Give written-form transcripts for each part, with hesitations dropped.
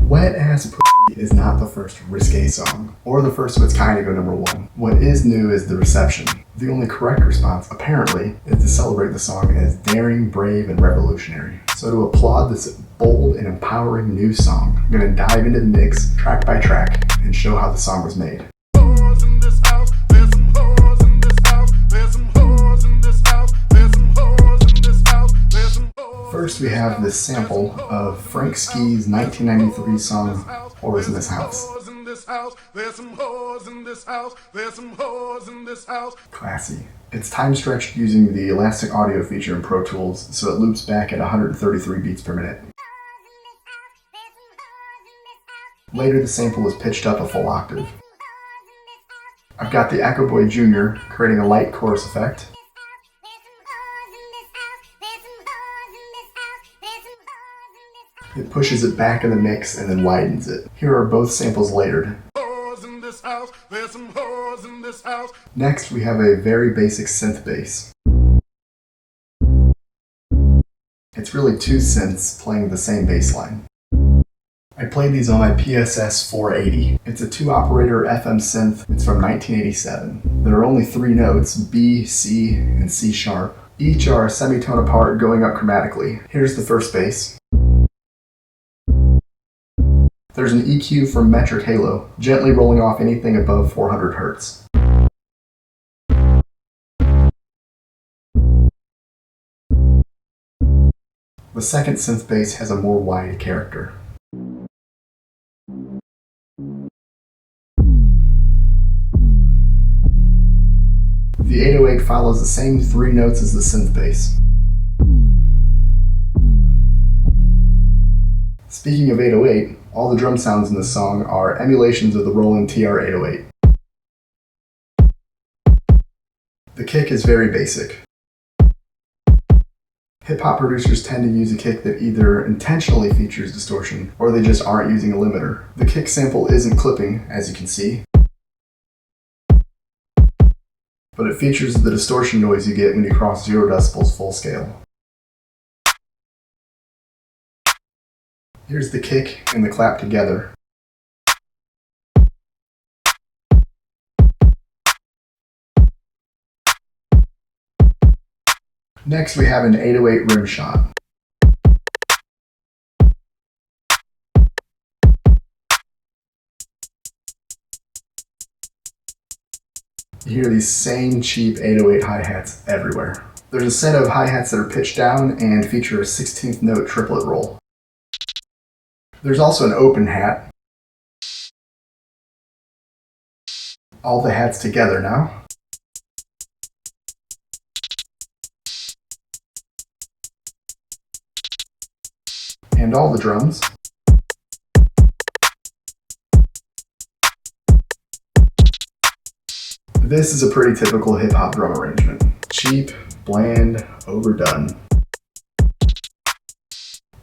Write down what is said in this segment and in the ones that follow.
Wet Ass Pussy is not the first risque song, or the first of its kind to go #1. What is new is the reception. The only correct response, apparently, is to celebrate the song as daring, brave, and revolutionary. So to applaud this bold and empowering new song, I'm gonna dive into the mix, track by track, and show how the song was made. First, we have this sample of Frank Ski's 1993 song, Whores in This House. Classy. It's time stretched using the elastic audio feature in Pro Tools, so it loops back at 133 beats per minute. Later, the sample is pitched up a full octave. I've got the Echo Boy Jr. creating a light chorus effect. It pushes it back in the mix and then widens it. Here are both samples layered. Next, we have a very basic synth bass. It's really two synths playing the same bass line. I played these on my PSS 480. It's a 2-operator FM synth. It's from 1987. There are only 3 notes, B, C, and C sharp. Each are a semitone apart going up chromatically. Here's the first bass. There's an EQ from Metric Halo, gently rolling off anything above 400 Hz. The second synth bass has a more wide character. The 808 follows the same 3 notes as the synth bass. Speaking of 808, all the drum sounds in this song are emulations of the Roland TR-808. The kick is very basic. Hip-hop producers tend to use a kick that either intentionally features distortion, or they just aren't using a limiter. The kick sample isn't clipping, as you can see, but it features the distortion noise you get when you cross 0 decibels full scale. Here's the kick and the clap together. Next, we have an 808 rim shot. You hear these same cheap 808 hi-hats everywhere. There's a set of hi-hats that are pitched down and feature a 16th note triplet roll. There's also an open hat. All the hats together now. And all the drums. This is a pretty typical hip-hop drum arrangement. Cheap, bland, overdone.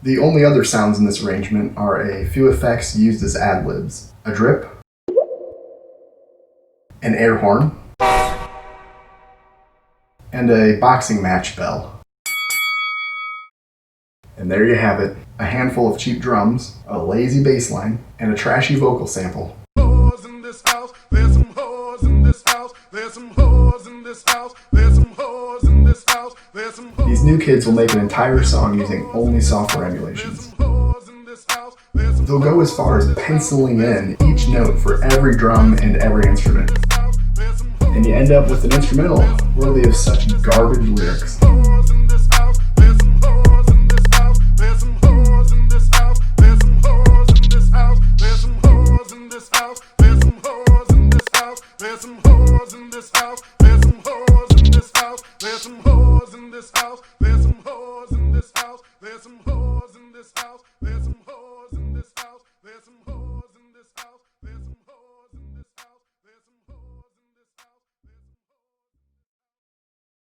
The only other sounds in this arrangement are a few effects used as ad-libs. A drip, an air horn, and a boxing match bell. And there you have it, a handful of cheap drums, a lazy bass line, and a trashy vocal sample. These new kids will make an entire song using only software emulations. They'll go as far as penciling in each note for every drum and every instrument. And you end up with an instrumental worthy of such garbage lyrics. There's some